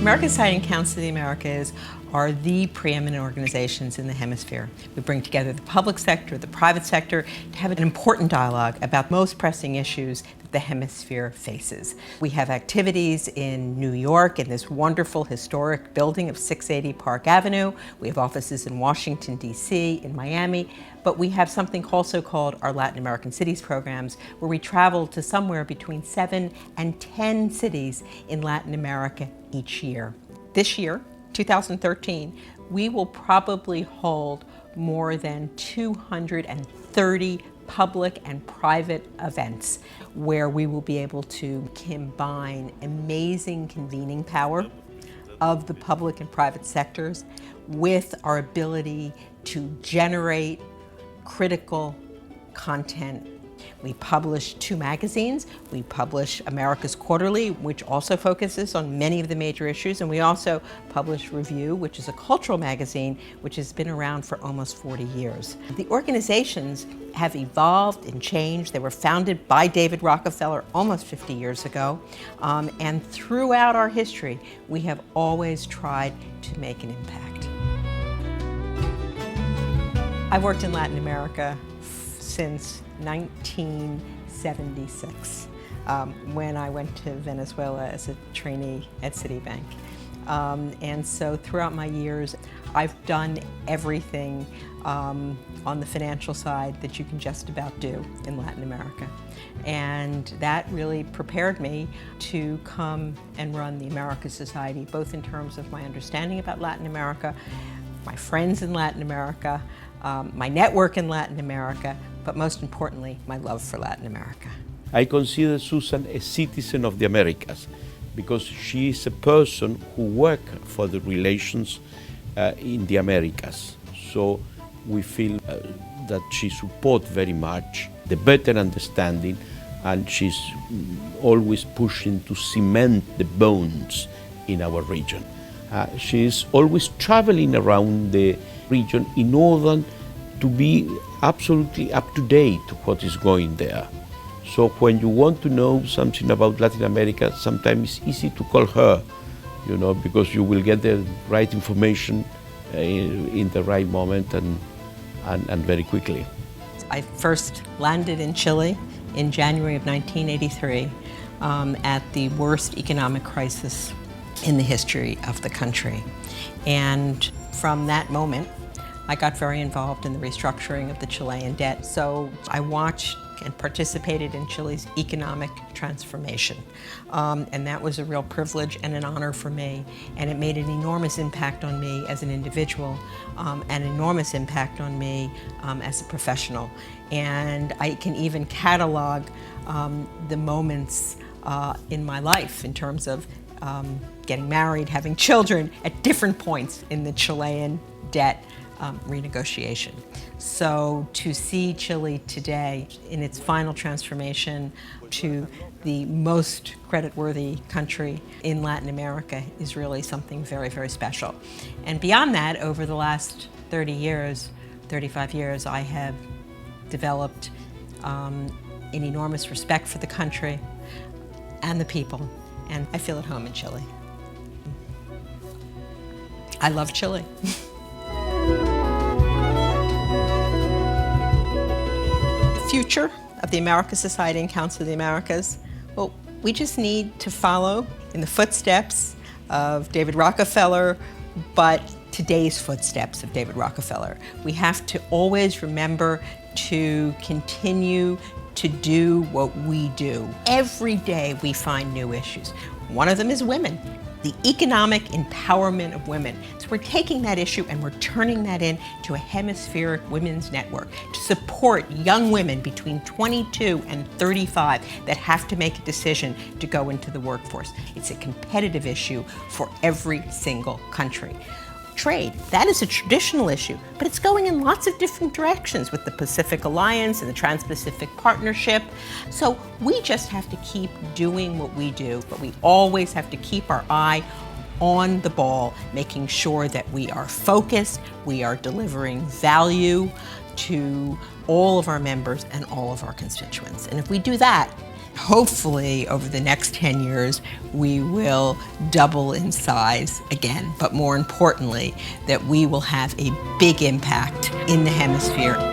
Americas Susan Council of the Americas are the preeminent organizations in the hemisphere. We bring together the public sector, the private sector, to have an important dialogue about most pressing issues that the hemisphere faces. We have activities in New York in this wonderful historic building of 680 Park Avenue. We have offices in Washington, D.C., in Miami, but we have something also called our Latin American Cities programs, where we travel to somewhere between 7 and 10 cities in Latin America each year. This year, 2013, we will probably hold more than 230 public and private events where we will be able to combine amazing convening power of the public and private sectors with our ability to generate critical content. We publish 2 magazines. We publish Americas Quarterly, which also focuses on many of the major issues, and we also publish Review, which is a cultural magazine which has been around for almost 40 years. The organizations have evolved and changed. They were founded by David Rockefeller almost 50 years ago, and throughout our history, we have always tried to make an impact. I've worked in Latin America since 1976, when I went to Venezuela as a trainee at Citibank. And so throughout my years, I've done everything on the financial side that you can just about do in Latin America. And that really prepared me to come and run the Americas Society, both in terms of my understanding about Latin America, my friends in Latin America, my network in Latin America, but most importantly, my love for Latin America. I consider Susan a citizen of the Americas because she is a person who works for the relations in the Americas. So we feel that she supports very much the better understanding, and she's always pushing to cement the bonds in our region. She is always traveling around the region in order to be absolutely up to date to what is going there. So when you want to know something about Latin America, sometimes it's easy to call her, because you will get the right information in the right moment and very quickly. I first landed in Chile in January of 1983 at the worst economic crisis in the history of the country. And from that moment, I got very involved in the restructuring of the Chilean debt. So I watched and participated in Chile's economic transformation. And that was a real privilege and an honor for me. And it made an enormous impact on me as an individual, an enormous impact on me as a professional. And I can even catalog the moments in my life in terms of getting married, having children at different points in the Chilean debt renegotiation. So to see Chile today in its final transformation to the most creditworthy country in Latin America is really something very, very special. And beyond that, over the last 35 years, I have developed an enormous respect for the country and the people, and I feel at home in Chile. I love Chile. The future of the Americas Society and Council of the Americas, well, we just need to follow in the footsteps of David Rockefeller, but today's footsteps of David Rockefeller. We have to always remember to continue to do what we do. Every day we find new issues. One of them is women, the economic empowerment of women. So we're taking that issue and we're turning that into a hemispheric women's network to support young women between 22 and 35 that have to make a decision to go into the workforce. It's a competitive issue for every single country. Trade, that is a traditional issue, but it's going in lots of different directions with the Pacific Alliance and the Trans-Pacific Partnership. So we just have to keep doing what we do, but we always have to keep our eye on the ball, making sure that we are focused, we are delivering value to all of our members and all of our constituents. And if we do that, Hopefully, over the next 10 years, we will double in size again, but more importantly, that we will have a big impact in the hemisphere.